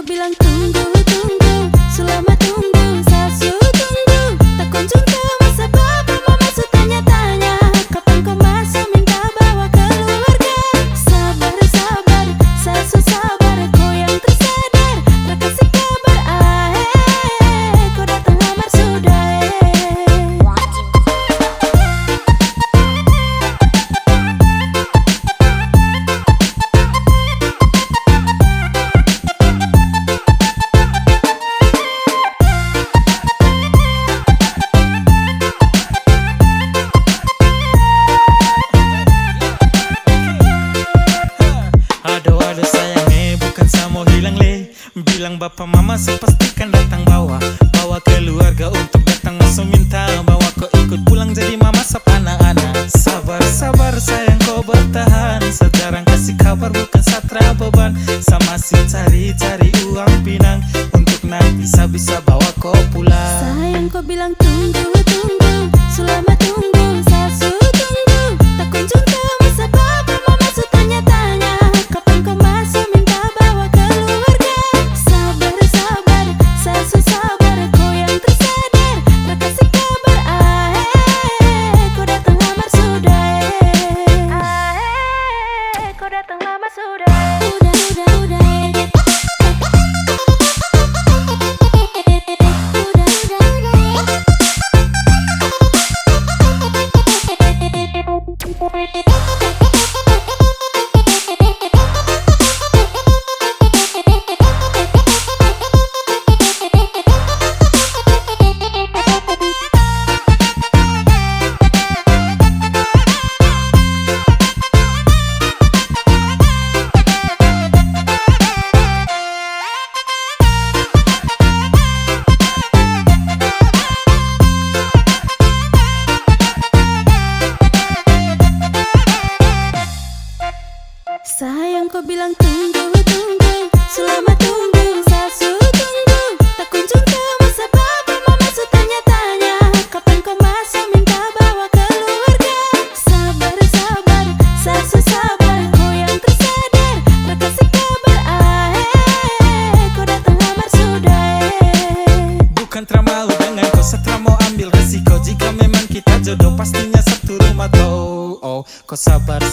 bilang tunggu, tunggu, selama tunggu, sasu tunggu, tak kunjung tahu sebab mama su tanya-tanya, kapan kau masuk minta bawa keluarga. Sabar, sabar, sasu sabar, kau yang tersadar, tak kasih kabar, kau datang lamar sudah. Aduh sayang bukan saya mau hilang le. Bilang bapak mama sepastikan datang bawa keluarga untuk datang masuk minta bawa kau ikut pulang jadi mama sap anak-anak. Sabar sabar sayang kau bertahan, sekarang kasih kabar bukan satra beban. Sama si cari uang pinang untuk nanti bisa bawa kau pulang. Sayang kau bilang tunggu, tunggu, selama tunggu, sasu tunggu, tak kunjung tahu sebab mama su tanya-tanya, kapan kau masuk minta bawa keluarga. Sabar, sabar, sasu sabar, kau yang tersadar, tak kasih kabar, kau datang lamar sudah. Kau datang lamar sudah. Udah. Sayang kau bilang tunggu, tunggu, selama tunggu, sasu tunggu, tak kunjung tahu sebab mama su tanya-tanya, kapan kau masuk minta bawa keluarga. Sabar, sabar, sasu sabar, kau yang tersadar, tak kasih kabar, kau datang lamar sudah. Bukan termalu dengan kau setra mau ambil resiko. Jika memang kita jodoh pastinya satu rumah kau. Oh, kau sabar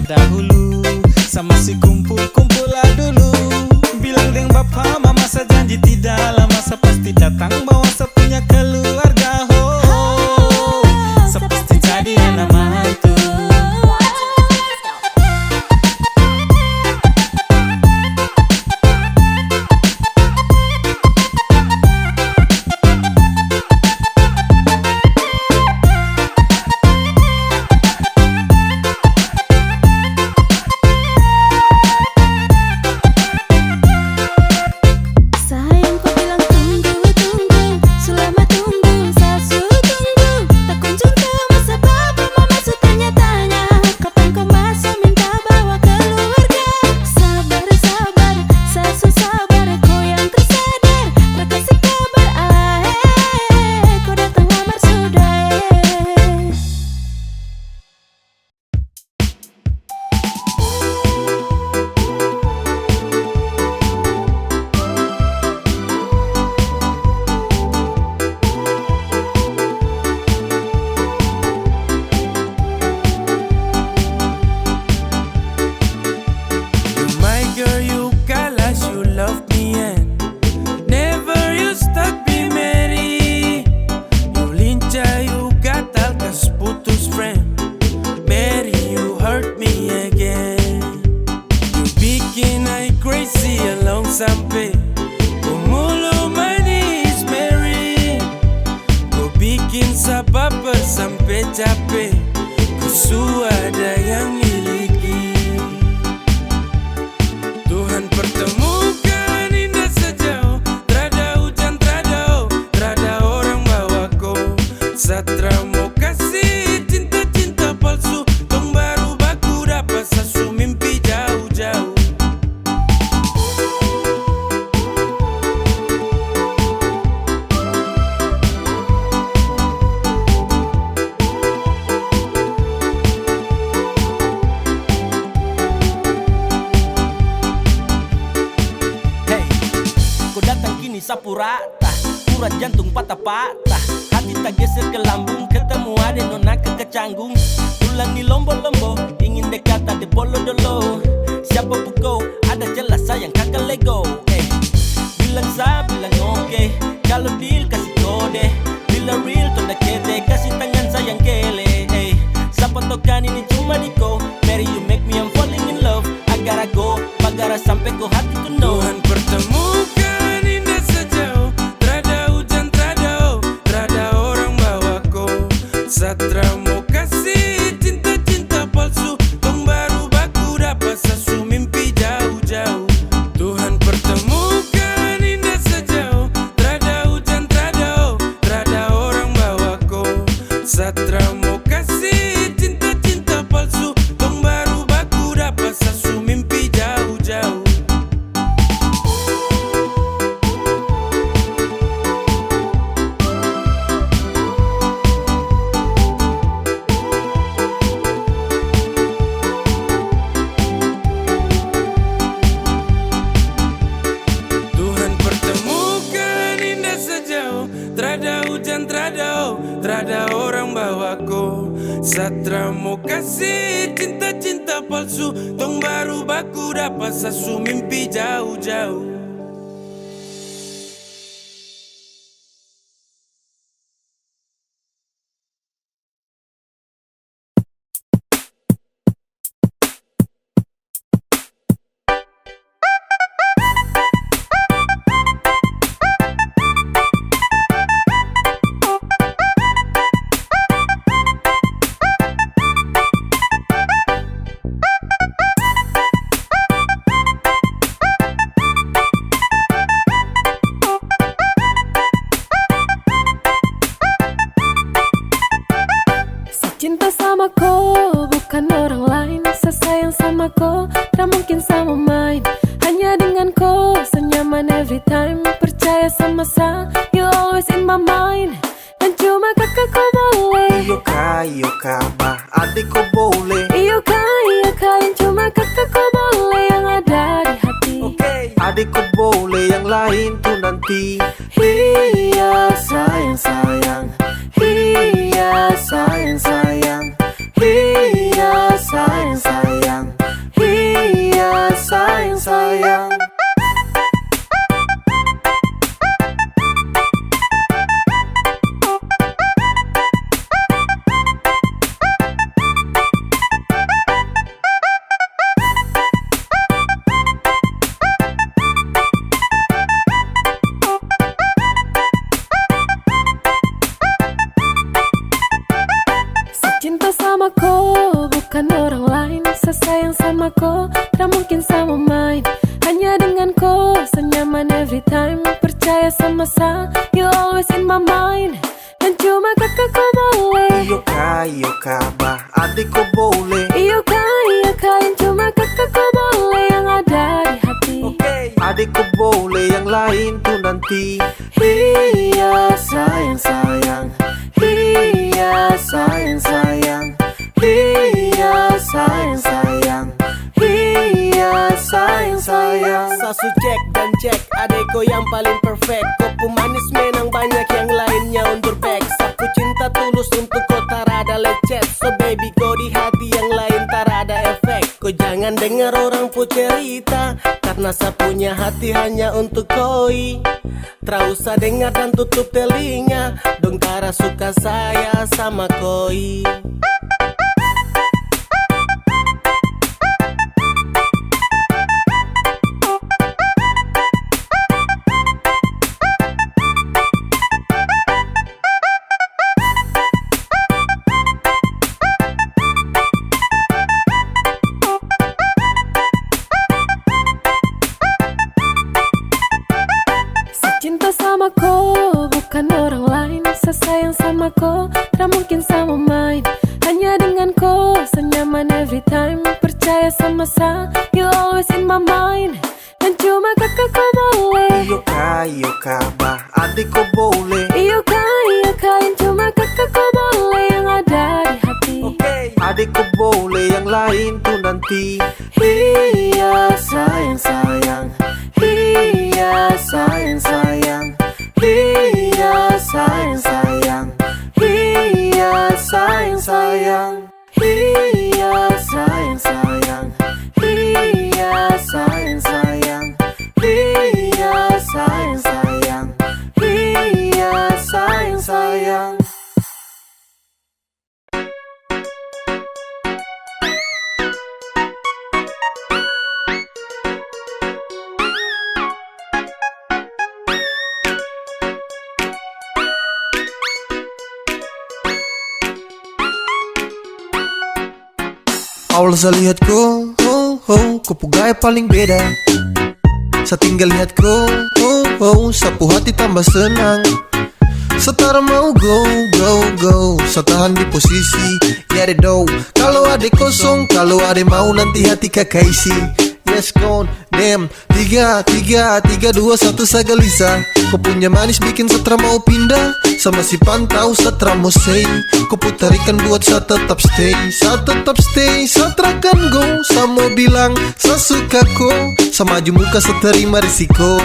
dahulu, sama si kumpul lah dulu. Bilang dengan bapak mama saya janji tidak lama saya pasti datang bawa saya punya keluarga. Saya pasti jadi anak mantu. Sayang kau bilang tunggu, tunggu, selama tunggu, sasu tunggu, tak kunjung tahu sebab mama su tanya-tanya, kapan kau masuk minta bawa keluarga. Sabar, sabar, sasu sabar, kau yang tersadar, tak kasih kabar, kau datang lamar sudah. My girl, you galas, you love me and never you stop be merry. You lincah, you gatal, kas putus friend. Mary, you hurt me again. You bikin I crazy along sampai Kumulo manis Mary. Kau bikin sabab sampai capek. Kusu ada yang miliki. Tuhan pertemukan indah sejauh, terada hujan, terada orang bawa kau. Satra mau kasih cinta palsu, tong baru baku dapat sasu mimpi jauh-jauh. rata, urat jantung patah-patah, hati tak geser ke lambung, ketemu ada nona kecanggung. Pulang di lombo-lombo, ingin dekat ada bolo dolo. Siapa pukau, ada jelas sayang kakak lego. Bilang sa, bilang oke, kalau deal kasih kode. Bila real tuh dah kete, kasih tangan sayang kele. Siapa tau kan ini cuma diko. Mary you make me I'm falling in love. I gotta go, bagara sampai ko hati ku know. Tuhan pertemukan indah sejauh, terada hujan, terada orang bawa ko. Satra mau kasih cinta-cinta palsu, tong baru baku dapat sasu mimpi jauh-jauh. Tuhan pertemukan indah sejauh, terada hujan, terada orang bawa ko. Satra mau kasih cinta-cinta palsu, tong baru baku dapat sasu mimpi jauh-jauh. Tuhan pertemukan indah sejauh, terada hujan, terada orang bawa ko. Satra mau kasih cinta-cinta palsu, tong baru baku dapat sasu mimpi jauh-jauh. Cinta sama ko, bukan orang lain. Sesayang sama ko, tak mungkin sama main. Hanya dengan ko, senyaman every time. Percaya sama sa, you always in my mind. Dan cuma kakak ko boleh. Iyo ka ba, adik ko boleh. Iyo ka, yang cuma kakak ko boleh. Yang ada di hati. Adik ko boleh, yang lain tuh nanti. Iya sayang, Iya sayang, iya sayang. Iya sayang. Cinta sama ko, bukan orang lain. Sesayang sama ko, tak mungkin sama main. Hanya dengan ko, senyaman every time. Percaya sama sa, you always in my mind. Dan cuma kakak ko boleh. Iyo ka ba, adik ko boleh. Iyo ka, yang cuma kakak ko boleh. Yang ada di hati. Adik ko boleh, yang lain tuh nanti. Iya sayang, Iya sayang, iya sayang. Iya sayang. Sasu cek dan cek, adeko yang paling perfect. Kok pemanis menang banyak yang lainnya undur back. Sapu cinta tulus untuk kau tarada lecet. So baby kau di hati yang lain tarada efek. Kau jangan dengar orang pu cerita, karena sapunya hati hanya untuk koi. Tra usah dengar dan tutup telinga, dong tara suka saya sama koi. Cinta sama ko, bukan orang lain. Sesayang sama ko, tak mungkin sama main. Hanya dengan ko, senyaman every time. Percaya sama sa, you always in my mind. Dan cuma kakak ko boleh. Iyo ka ba, adik ko boleh. Iyo ka, yang cuma kakak ko boleh. Yang ada di hati. Adik ko boleh, yang lain tuh nanti. Iya sayang, Iya sayang. Iya sayang sayang, iya sayang sayang, iya sayang sayang, iya sayang sayang, iya sayang sayang, iya sayang sayang. Awal saya lihat kau, kau gaya paling beda. Saya tinggal lihat kau, sapu hati tambah senang. Setara mau go, saya tahan di posisi. Ya deh do, kalau ada kosong, kalau ada mau nanti hati kakak isi. Yes gone, damn, 3, 2, 1 saya gelisah. Kau punya manis bikin setra mau pindah. Sama si pantau setra mau say. Kau putarikan buat saya tetap stay. Saya tetap stay, setra kan go. Saya mau bilang, saya suka kau. Sama maju muka saya terima risiko.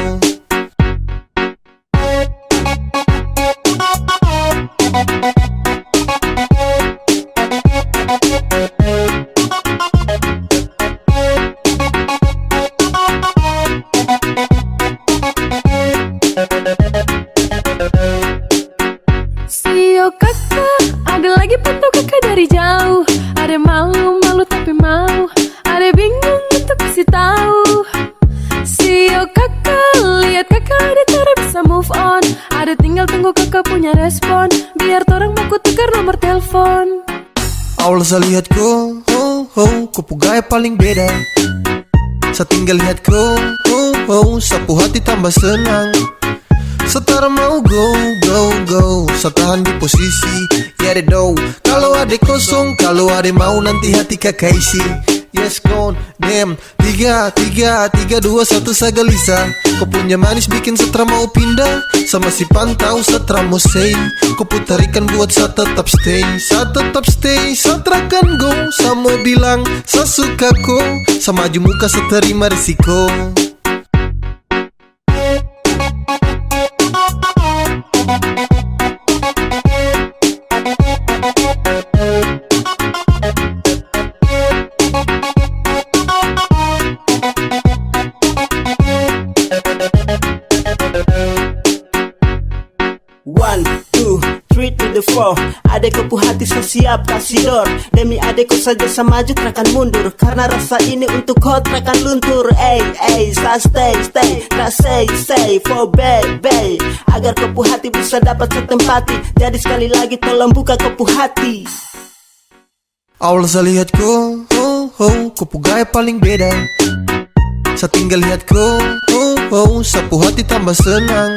Sio kakak, ada lagi pantau kakak dari jauh. Ada malu tapi mau, ada bingung untuk kasih tahu. Sio kakak, lihat kakak ada cara bisa move on. Ada tinggal tunggu kakak punya respon, biar orang mau tukar nomor telepon. Awal saya lihat kau, kau gaya paling beda. Saya tinggal lihat kau, sapu hati tambah senang. Setara mau go, saya tahan di posisi. Ya deh do, kalau ada kosong, kalau ada mau nanti hati kakak isi. Yes gone, damn, 3, 2, 1 saya gelisah. Kau punya manis bikin setra mau pindah. Sama si pantau setra mau say. Kau putarikan buat saya tetap stay. Saya tetap stay, setra kan go. Saya mau bilang, saya suka kau. Sama maju muka saya terima risiko. One, two, three to the four. Adekku hati saya siap kasih door. Demi adekku saja saya maju terakan mundur. Karena rasa ini untuk kau terakan luntur. Saya stay, tak say for baby. Agar kepu hati bisa dapat setempati. Jadi sekali lagi tolong buka kepu hati. Awal saya lihat kau gaya paling beda. Saya tinggal lihat kau, sapu hati tambah senang.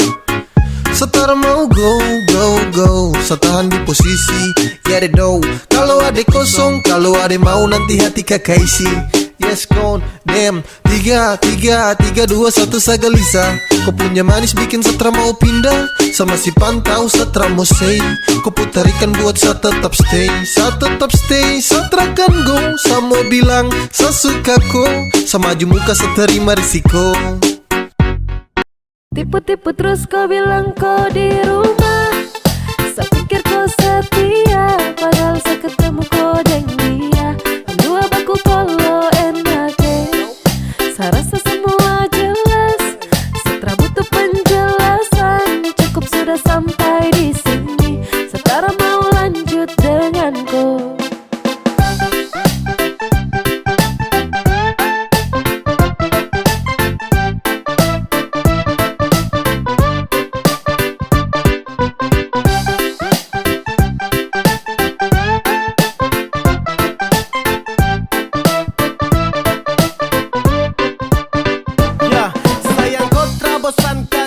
Setara mau go, saya tahan di posisi. Ya deh do, kalau ada kosong, kalau ada mau nanti hati kakak isi. Yes gone, damn, 3, 2, 1 saya gelisah. Kau punya manis bikin setra mau pindah. Sama si pantau setra mau say. Kau putarikan buat saya tetap stay. Saya tetap stay, setra kan go. Saya mau bilang, saya suka kau. Sama maju muka saya terima risiko. Tipu-tipu terus kau bilang kau di rumah. Saya pikir kau setia, padahal saya ketemu kau deng dia. Dua baku polo enake. Saya rasa semua jelas. Setelah butuh penjelasan, cukup sudah sampai di sini. Setara mau lanjut denganku.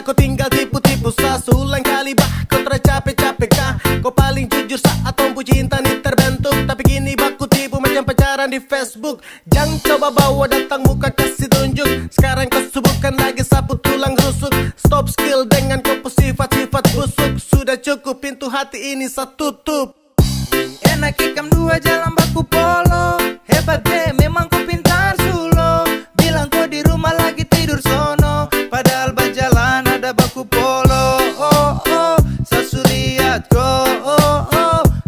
Kau tinggal tipu-tipu sah. Seulang kali bah kau tercapek-capek kah? Kau paling jujur saat tompu cinta nih terbentuk. Tapi gini baku tipu macam pacaran di Facebook. Jangan coba bawa datang muka kasih tunjuk. Sekarang kau subuhkan lagi sapu tulang rusuk. Stop skill dengan kau sifat-sifat busuk. Sudah cukup pintu hati ini saya tutup. Enak ikam dua jalan baku polo. Hebat deh memang kau pintar sulo. Bilang kau di rumah lagi tidur sono. Padahal berjalan ada baku polo. lihat ko,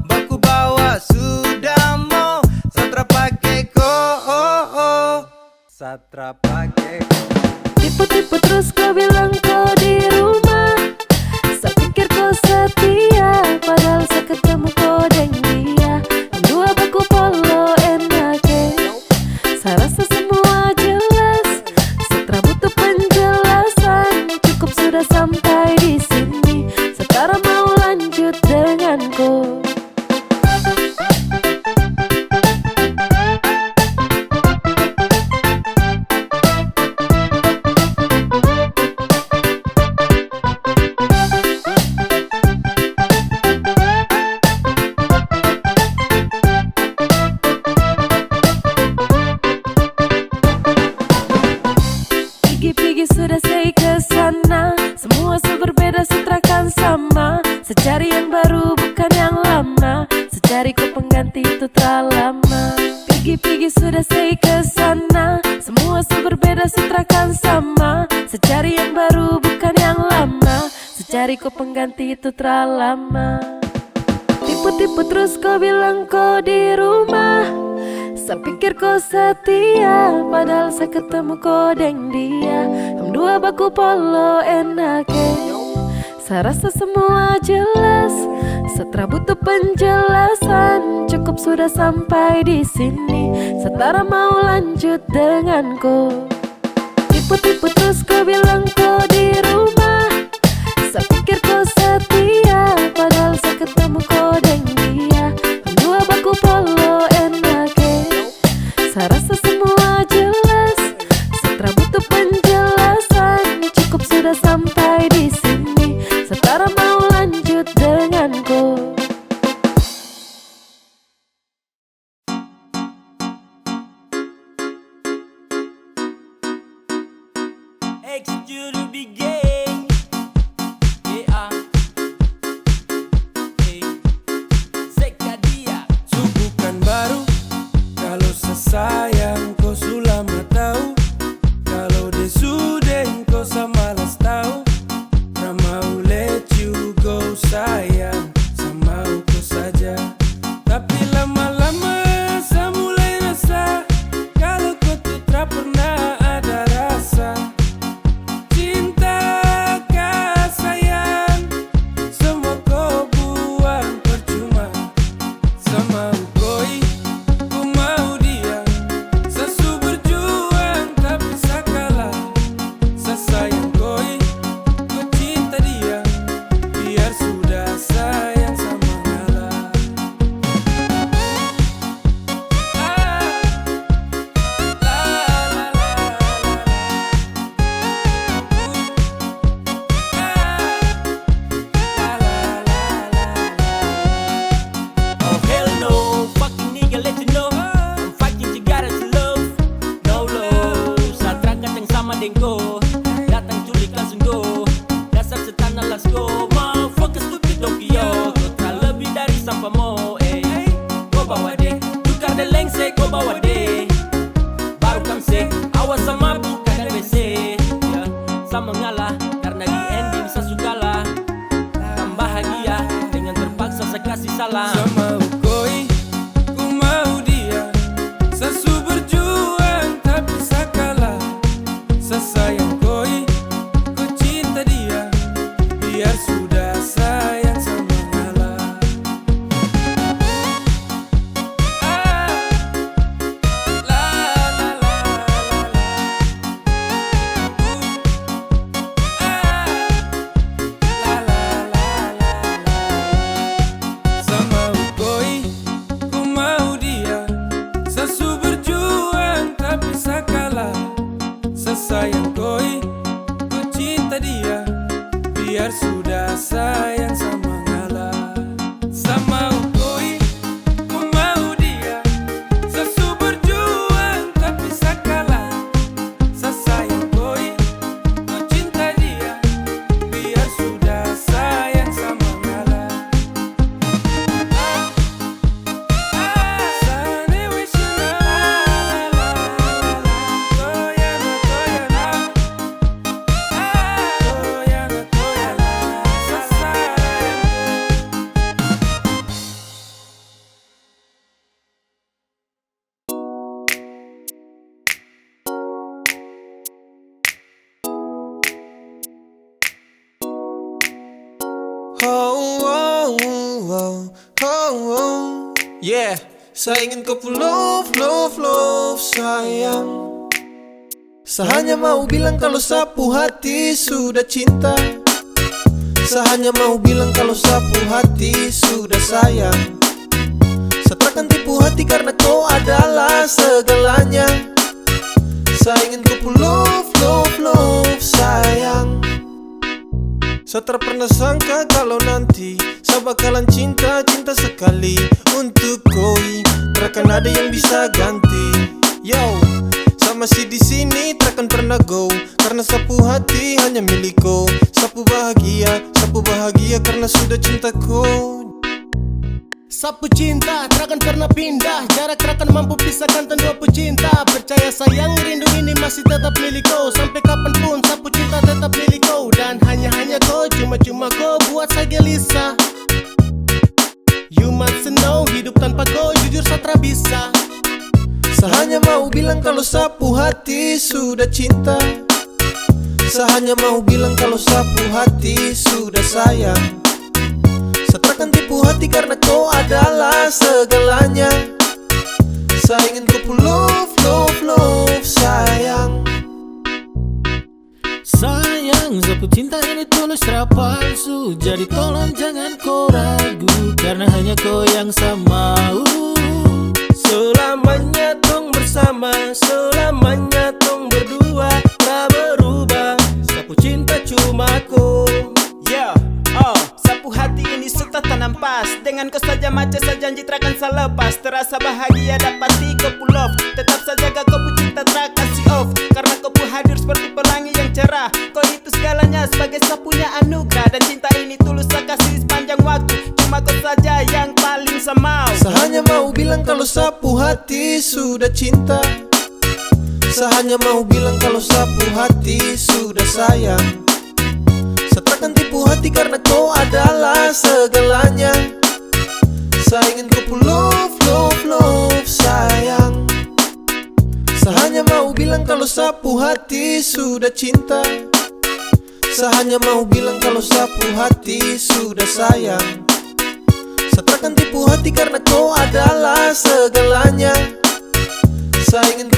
baku bawa sudah mau Satra pakai ko, Satra pakai ko. Tipu-tipu terus kau bilang kau di rumah. Saya pikir kau setia, padahal saya ketemu kau dengan dia. Dua baku polo enake. Saya rasa semua jelas, setelah butuh penjelasan. Cukup sudah sampai di sini, sekarang mau lanjut denganku. Pergi-pergi sudah saya kesana, semua berbeda setrakan sama. Secari yang baru bukan yang lama, secari kau pengganti itu terlalu lama. Pergi-pergi sudah saya kesana, semua berbeda setrakan sama. Secari yang baru bukan yang lama, secari kau pengganti itu terlalu lama. Tipu-tipu terus kau bilang kau di rumah. Saya pikir kau setia, padahal saya ketemu kau dengan dia. Dua baku polo enake. Saya rasa semua jelas, setelah butuh penjelasan. Cukup sudah sampai di sini, setara mau lanjut denganku. Tipu-tipu terus kau bilang kau di rumah. Saya pikir kau setia, padahal saya ketemu kau dengan dia. Dua baku polo enake. Saya rasa semua jelas, setelah butuh penjelasan. Cukup sudah sampai di sini, setara mau lanjut denganku. X to be gay. Yeah. Hey. Zekadia. Bukan baru, kalau sesayang kau sudah tahu. Kalau dia sudah kau samalas tahu. Ramau let you go sayang, sama kau saja. Tapi lama-lama saya mulai rasa, kalau kau tuh tak pernah ada rasa. Cinta kah sayang, semua kau buang percuma. Sama koi, ku mau dia. Sesu berjuang tapi sakalah. Sesayang koi, ku cinta dia. Biar sudah sayang sama ngalah. Oh hell no, fucking nigga let you know I'm fighting together to love. No love, Satra kacang sama dengko. Datang culik langsung go, dasar setan alas go. Motherfucker stupid Tokyo, kau tak lebih dari sampah mo. Kau bawa deh, tukar deh lengse kau bawa deh. Baru kamse, awas sama buka dan WC ya. Sama ngalah, karena di ending saya sukalah. Kan bahagia, dengan terpaksa saya kasih salah. Sama koi, ku mau dia. Sesu berjuang tapi sakalah. Sesayang koi, ku cinta dia. Biar sudah sayang sama ngalah. La la la la la la. Sama oh, oh, oh, oh. Yeah, saya ingin kau love, love, love sayang. Saya hanya mau bilang kalau sapu hati sudah cinta. Saya hanya mau bilang kalau sapu hati sudah sayang. Saya takkan tipu hati karena kau adalah segalanya. Saya ingin kau love, love, love sayang. Saya tak pernah sangka kalau nanti saya bakalan cinta, cinta sekali untuk koi. Takkan ada yang bisa ganti. Yo, saya masih di sini takkan pernah go, karena sapu hati hanya milikku. Sapu bahagia karena sudah cintaku. Sapu cinta takkan pernah pindah, jarak takkan mampu pisahkan dua pecinta. Percaya sayang, rindu ini masih tetap milikku. Sampai kapanpun sapu cinta tetap milikku. Dan hanya kau, cuma kau buat saya gelisah. You must know, hidup tanpa kau jujur saya tak bisa. Saya hanya mau bilang kalau sapu hati sudah cinta. Saya hanya mau bilang kalau sapu hati sudah sayang. Saya takkan tipu hati karena kau adalah segalanya. Saya ingin kau love, love, love sayang. Sayang, sapu cinta ini tulus tak palsu. Jadi tolong jangan kau ragu, karena hanya kau yang saya mau. Selamanya tong bersama, selamanya tong berdua, tak berubah. Sapu cinta cuma ku. Yeah, sapu hati ini sudah tanam pas. Dengan kau saja macam saya janji takkan saya lepas. Terasa bahagia dapati kau pull off. Tetap saja kau cinta tak kasih off, karena kau hadir seperti pelangi yang cerah. Kau itu segalanya sebagai sapunya anugerah. Dan cinta ini tulus saya kasih sepanjang waktu. Cuma kau saja yang paling saya mau. Saya hanya mau bilang kalau sapu hati sudah cinta. Saya hanya mau bilang kalau sapu hati sudah sayang. Saya takkan tipu hati karena kau adalah segalanya. Saya ingin kau love, love, love sayang. Saya hanya mau bilang kalau sapu hati sudah cinta. Saya hanya mau bilang kalau sapu hati sudah sayang. Saya takkan tipu hati karena kau adalah segalanya. Saya ingin